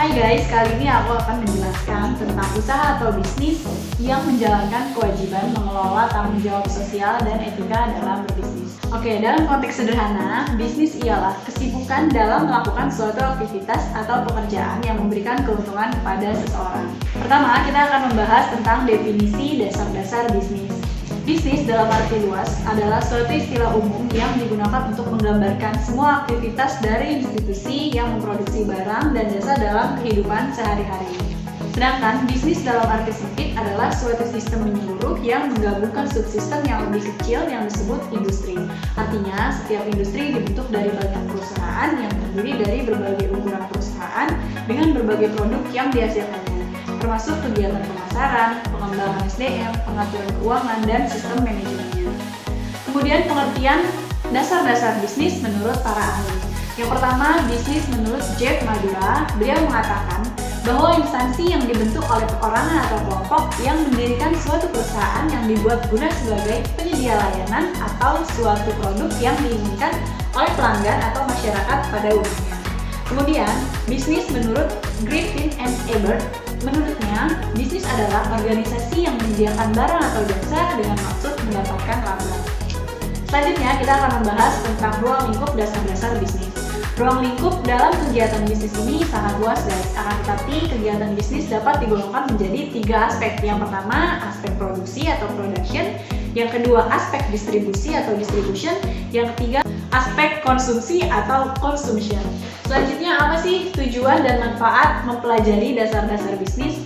Hai guys, kali ini aku akan menjelaskan tentang usaha atau bisnis yang menjalankan kewajiban mengelola tanggung jawab sosial dan etika dalam berbisnis. Oke, dalam konteks sederhana, bisnis ialah kesibukan dalam melakukan suatu aktivitas atau pekerjaan yang memberikan keuntungan kepada seseorang. Pertama, kita akan membahas tentang definisi dasar-dasar bisnis. Bisnis dalam arti luas adalah suatu istilah umum yang digunakan untuk menggambarkan semua aktivitas dari institusi yang memproduksi barang dan jasa dalam kehidupan sehari-hari. Sedangkan bisnis dalam arti sempit adalah suatu sistem menyeluruh yang menggabungkan subsistem yang lebih kecil yang disebut industri. Artinya, setiap industri dibentuk dari banyak perusahaan yang terdiri dari berbagai ukuran perusahaan dengan berbagai produk yang dihasilkannya, termasuk kegiatan pemasaran, pengembangan SDM, pengaturan keuangan, dan sistem manajemennya. Kemudian pengertian dasar-dasar bisnis menurut para ahli. Yang pertama, bisnis menurut Jeff Madura, beliau mengatakan bahwa instansi yang dibentuk oleh perorangan atau kelompok yang mendirikan suatu perusahaan yang dibuat guna sebagai penyedia layanan atau suatu produk yang diinginkan oleh pelanggan atau masyarakat pada umumnya. Kemudian, bisnis menurut Griffin and Ebert, menurutnya, bisnis adalah organisasi yang menyediakan barang atau jasa dengan maksud mendapatkan laba. Selanjutnya, kita akan membahas tentang ruang lingkup dasar-dasar bisnis. Ruang lingkup dalam kegiatan bisnis ini sangat luas guys, akan tetapi kegiatan bisnis dapat digolongkan menjadi 3 aspek. Yang pertama, aspek produksi atau production. Yang kedua, aspek distribusi atau distribution. Yang ketiga, aspek konsumsi atau consumption. Selanjutnya, apa sih tujuan dan manfaat mempelajari dasar-dasar bisnis?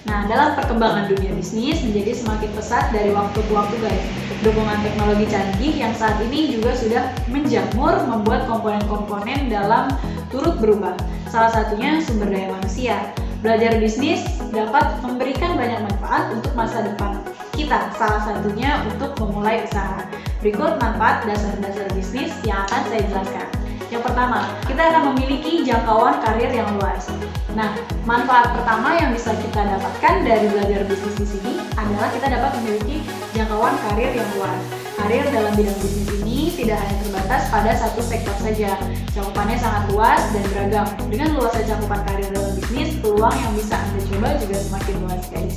Nah, dalam perkembangan dunia bisnis menjadi semakin pesat dari waktu ke waktu guys. Dukungan teknologi canggih yang saat ini juga sudah menjamur membuat komponen-komponen dalam turut berubah. Salah satunya sumber daya manusia. Belajar bisnis dapat memberikan banyak manfaat untuk masa depan kita, salah satunya untuk memulai usaha. Berikut manfaat dasar-dasar bisnis yang akan saya jelaskan. Yang pertama, kita akan memiliki jangkauan karir yang luas. Nah, manfaat pertama yang bisa kita dapatkan dari belajar bisnis di sini adalah kita dapat memiliki jangkauan karir yang luas. Karir dalam bidang bisnis ini tidak hanya terbatas pada satu sektor saja. Cakupannya sangat luas dan beragam. Dengan luasnya cakupan karir dalam bisnis, peluang yang bisa Anda coba juga semakin luas guys.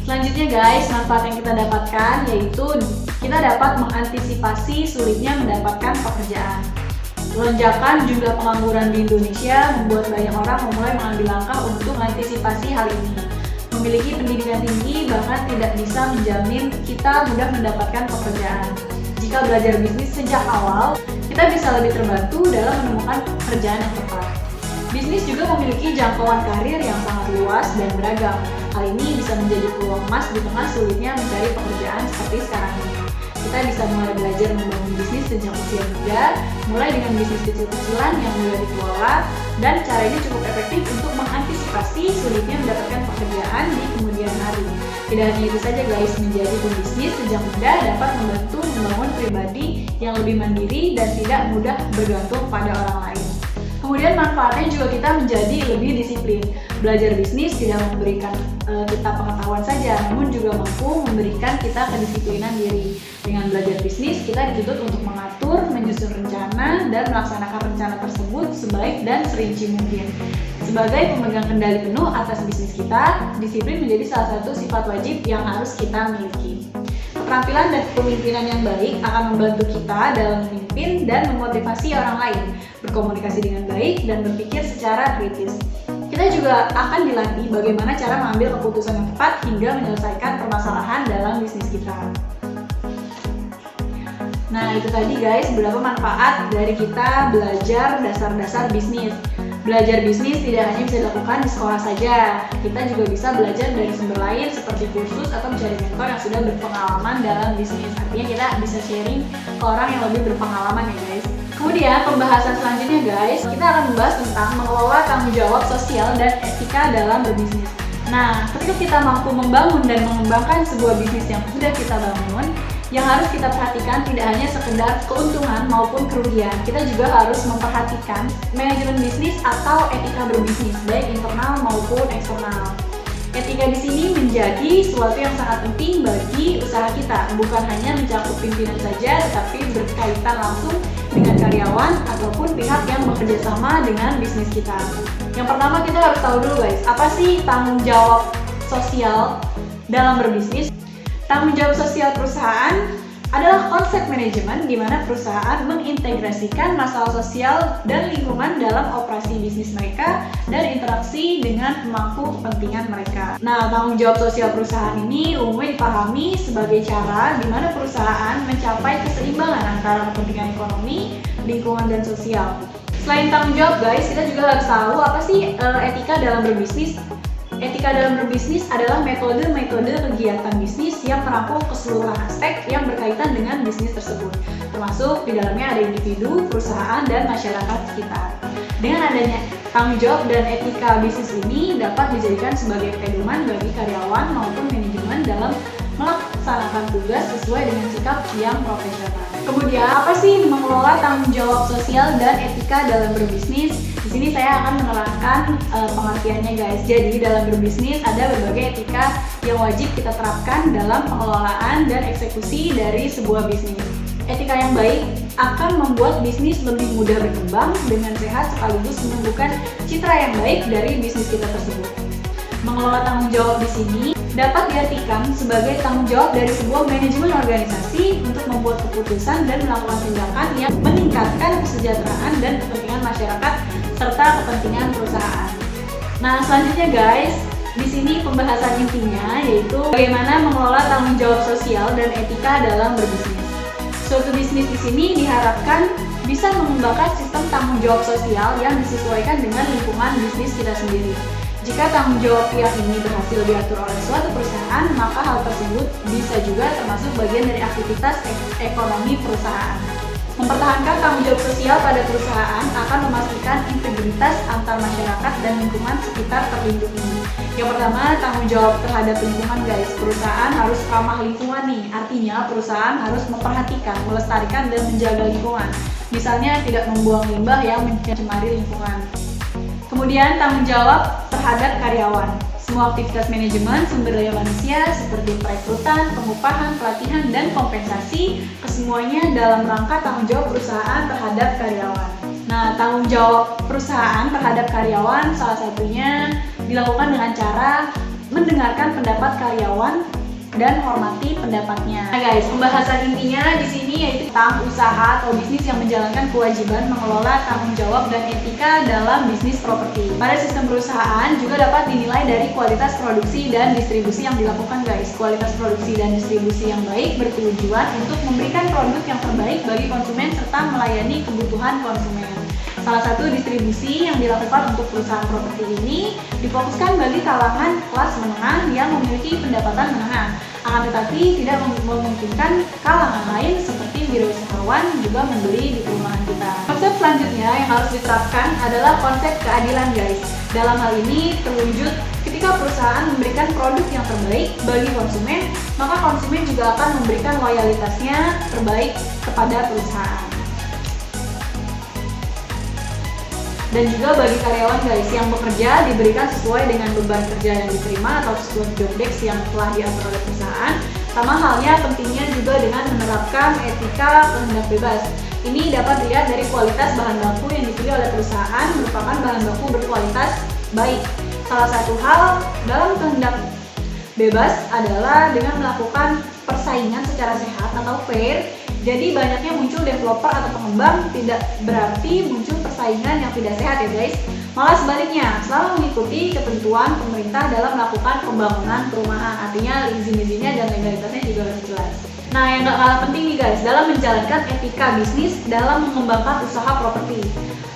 Selanjutnya guys, manfaat yang kita dapatkan yaitu kita dapat mengantisipasi sulitnya mendapatkan pekerjaan. Lonjakan jumlah pengangguran di Indonesia membuat banyak orang memulai mengambil langkah untuk mengantisipasi hal ini. Memiliki pendidikan tinggi bahkan tidak bisa menjamin kita mudah mendapatkan pekerjaan. Jika belajar bisnis sejak awal, kita bisa lebih terbantu dalam menemukan pekerjaan yang tepat. Bisnis juga memiliki jangkauan karir yang sangat luas dan beragam. Hal ini bisa menjadi peluang emas di tengah sulitnya mencari pekerjaan seperti sekarang ini. Kita bisa mulai belajar membangun bisnis sejak usia muda, mulai dengan bisnis kecil-kecilan yang mudah dikelola, dan cara ini cukup efektif untuk mengantisipasi sulitnya mendapatkan pekerjaan di kemudian hari. Tidak hanya itu saja guys, menjadi pembisnis sejak muda dapat membantu membangun pribadi yang lebih mandiri dan tidak mudah bergantung pada orang lain. Kemudian manfaatnya juga kita menjadi lebih disiplin. Belajar bisnis tidak memberikan kita pengetahuan saja, namun juga mampu memberikan kita kedisiplinan diri. Dengan belajar bisnis, kita dituntut untuk mengatur, menyusun rencana, dan melaksanakan rencana tersebut sebaik dan serinci mungkin. Sebagai pemegang kendali penuh atas bisnis kita, disiplin menjadi salah satu sifat wajib yang harus kita miliki. Keterampilan dan kepemimpinan yang baik akan membantu kita dalam memimpin dan memotivasi orang lain, berkomunikasi dengan baik, dan berpikir secara kritis. Kita juga akan dilatih bagaimana cara mengambil keputusan yang tepat hingga menyelesaikan permasalahan dalam bisnis kita. Nah, itu tadi guys beberapa manfaat dari kita belajar dasar-dasar bisnis. Belajar bisnis tidak hanya bisa dilakukan di sekolah saja. Kita juga bisa belajar dari sumber lain seperti kursus atau mencari mentor yang sudah berpengalaman dalam bisnis. Artinya kita bisa sharing ke orang yang lebih berpengalaman ya guys. Kemudian pembahasan selanjutnya guys, kita akan membahas tentang mengelola tanggung jawab sosial dan etika dalam berbisnis. Nah, ketika kita mampu membangun dan mengembangkan sebuah bisnis yang sudah kita bangun, yang harus kita perhatikan tidak hanya sekedar keuntungan maupun kerugian, kita juga harus memperhatikan manajemen bisnis atau etika berbisnis, baik internal maupun eksternal. Etika di sini menjadi sesuatu yang sangat penting bagi usaha kita, bukan hanya mencakup pimpinan saja, tetapi berkaitan langsung dengan karyawan ataupun pihak yang bekerja sama dengan bisnis kita. Yang pertama kita harus tahu dulu guys, apa sih tanggung jawab sosial dalam berbisnis? Tanggung jawab sosial perusahaan adalah konsep manajemen di mana perusahaan mengintegrasikan masalah sosial dan lingkungan dalam operasi bisnis mereka dan interaksi dengan pemangku kepentingan mereka. Nah, tanggung jawab sosial perusahaan ini umumnya dipahami sebagai cara di mana perusahaan mencapai keseimbangan antara kepentingan ekonomi, lingkungan, dan sosial. Selain tanggung jawab guys, kita juga harus tahu apa sih etika dalam berbisnis. Etika dalam berbisnis adalah metode-metode kegiatan bisnis yang merangkum keseluruhan aspek yang berkaitan dengan bisnis tersebut, termasuk di dalamnya ada individu, perusahaan, dan masyarakat sekitar. Dengan adanya tanggung jawab dan etika bisnis ini dapat dijadikan sebagai pedoman bagi karyawan maupun manajemen dalam melaksanakan tugas sesuai dengan sikap yang profesional. Kemudian, apa sih mengelola tanggung jawab sosial dan etika dalam berbisnis? Di sini saya akan menerangkan pengertiannya guys. Jadi dalam berbisnis ada berbagai etika yang wajib kita terapkan dalam pengelolaan dan eksekusi dari sebuah bisnis. Etika yang baik akan membuat bisnis lebih mudah berkembang dengan sehat sekaligus menumbuhkan citra yang baik dari bisnis kita tersebut. Mengelola tanggung jawab di sini dapat diartikan sebagai tanggung jawab dari sebuah manajemen organisasi untuk membuat keputusan dan melakukan tindakan yang meningkatkan kesejahteraan dan kepentingan masyarakat serta kepentingan perusahaan. Nah, selanjutnya guys, di sini pembahasan intinya yaitu bagaimana mengelola tanggung jawab sosial dan etika dalam berbisnis. Suatu bisnis di sini diharapkan bisa mengembangkan sistem tanggung jawab sosial yang disesuaikan dengan lingkungan bisnis kita sendiri. Jika tanggung jawab yang ini berhasil diatur oleh suatu perusahaan, maka hal tersebut bisa juga termasuk bagian dari aktivitas ekonomi perusahaan. Mempertahankan tanggung jawab sosial pada perusahaan akan memastikan integritas antar masyarakat dan lingkungan sekitar terlindungi. Yang pertama, tanggung jawab terhadap lingkungan guys. Perusahaan harus ramah lingkungan nih, artinya perusahaan harus memperhatikan, melestarikan, dan menjaga lingkungan. Misalnya tidak membuang limbah yang mencemari lingkungan. Kemudian tanggung jawab terhadap karyawan. Semua aktivitas manajemen sumber daya manusia seperti perekrutan, pengupahan, pelatihan, dan kompensasi kesemuanya dalam rangka tanggung jawab perusahaan terhadap karyawan. Nah, tanggung jawab perusahaan terhadap karyawan salah satunya dilakukan dengan cara mendengarkan pendapat karyawan dan hormati pendapatnya. Nah guys, pembahasan intinya di sini yaitu tentang usaha atau bisnis yang menjalankan kewajiban mengelola tanggung jawab dan etika dalam bisnis properti. Pada sistem perusahaan juga dapat dinilai dari kualitas produksi dan distribusi yang dilakukan guys. Kualitas produksi dan distribusi yang baik bertujuan untuk memberikan produk yang terbaik bagi konsumen serta melayani kebutuhan konsumen. Salah satu distribusi yang dilakukan untuk perusahaan properti ini difokuskan bagi kalangan kelas menengah yang memiliki pendapatan menengah, akan tetapi tidak memungkinkan kalangan lain seperti wirausahawan juga membeli di perumahan kita. Konsep selanjutnya yang harus diterapkan adalah konsep keadilan guys. Dalam hal ini terwujud ketika perusahaan memberikan produk yang terbaik bagi konsumen, maka konsumen juga akan memberikan loyalitasnya terbaik kepada perusahaan. Dan juga bagi karyawan guys yang bekerja diberikan sesuai dengan beban kerja yang diterima atau sesuai job desk yang telah diatur oleh perusahaan. Sama halnya pentingnya juga dengan menerapkan etika kehendak bebas. Ini dapat dilihat dari kualitas bahan baku yang dipilih oleh perusahaan merupakan bahan baku berkualitas baik. Salah satu hal dalam kehendak bebas adalah dengan melakukan persaingan secara sehat atau fair. Jadi banyaknya muncul developer atau pengembang tidak berarti muncul persaingan yang tidak sehat ya guys. Malah sebaliknya, selalu mengikuti ketentuan pemerintah dalam melakukan pembangunan perumahan. Artinya izin-izinnya dan legalitasnya juga harus jelas. Nah, yang gak kalah penting nih guys, dalam menjalankan etika bisnis dalam mengembangkan usaha properti,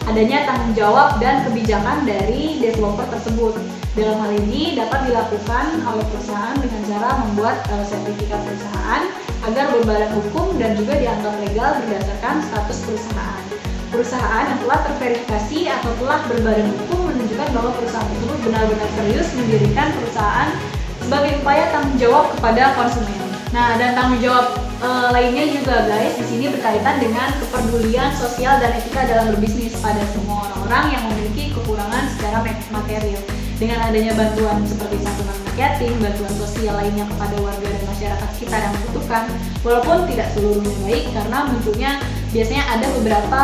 adanya tanggung jawab dan kebijakan dari developer tersebut. Dalam hal ini dapat dilakukan oleh perusahaan dengan cara membuat sertifikat perusahaan agar berbadan hukum dan juga dianggap legal berdasarkan status perusahaan. Perusahaan yang telah terverifikasi atau telah berbadan hukum menunjukkan bahwa perusahaan tersebut benar-benar serius mendirikan perusahaan sebagai upaya tanggung jawab kepada konsumen. Nah, dan tanggung jawab lainnya juga guys, di sini berkaitan dengan kepedulian sosial dan etika dalam berbisnis pada semua orang-orang yang memiliki kekurangan secara material. Dengan adanya bantuan seperti santunan marketing, bantuan sosial lainnya kepada warga dan masyarakat sekitar yang membutuhkan, walaupun tidak seluruhnya baik karena munculnya biasanya ada beberapa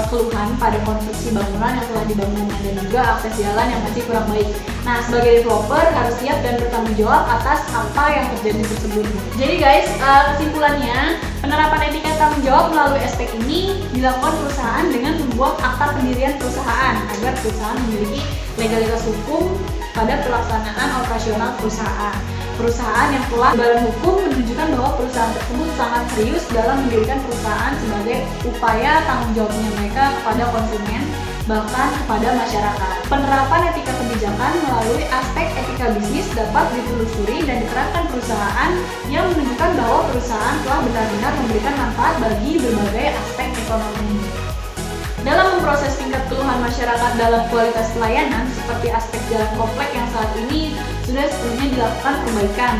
keluhan pada konstruksi bangunan yang telah dibangun dan juga akses jalan yang masih kurang baik. Nah, sebagai developer harus siap dan bertanggung jawab atas apa yang terjadi tersebut. Jadi guys, kesimpulannya, penerapan etika tanggung jawab melalui aspek ini dilakukan perusahaan dengan membuat akta pendirian perusahaan agar perusahaan memiliki legalitas hukum pada pelaksanaan operasional perusahaan. Perusahaan yang telah berbadan hukum menunjukkan bahwa perusahaan tersebut sangat serius dalam mendirikan perusahaan sebagai upaya tanggung jawabnya mereka kepada konsumen, bahkan kepada masyarakat. Penerapan etika kebijakan melalui aspek etika bisnis dapat ditelusuri dan diterapkan perusahaan yang menunjukkan bahwa perusahaan telah benar-benar memberikan manfaat bagi berbagai aspek ekonomi. Dalam memproses tingkat keluhan masyarakat dalam kualitas pelayanan, seperti aspek jalan komplek yang saat ini sudah sepenuhnya dilakukan perbaikan,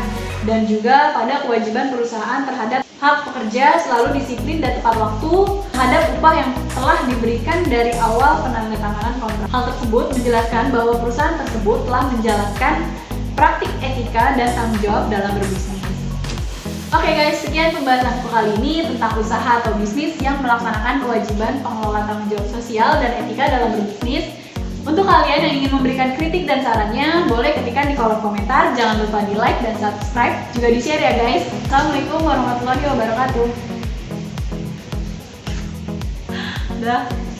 dan juga pada kewajiban perusahaan terhadap hak pekerja selalu disiplin dan tepat waktu terhadap upah yang telah diberikan dari awal penandatanganan kontrak. Hal tersebut menjelaskan bahwa perusahaan tersebut telah menjalankan praktik etika dan tanggung jawab dalam berbisnis. Oke guys, sekian pembahasanku kali ini tentang usaha atau bisnis yang melaksanakan kewajiban pengelola tanggung jawab sosial dan etika dalam berbisnis. Untuk kalian yang ingin memberikan kritik dan sarannya, boleh ketikkan di kolom komentar. Jangan lupa di like dan subscribe, juga di share ya guys. Assalamualaikum warahmatullahi wabarakatuh. Dah.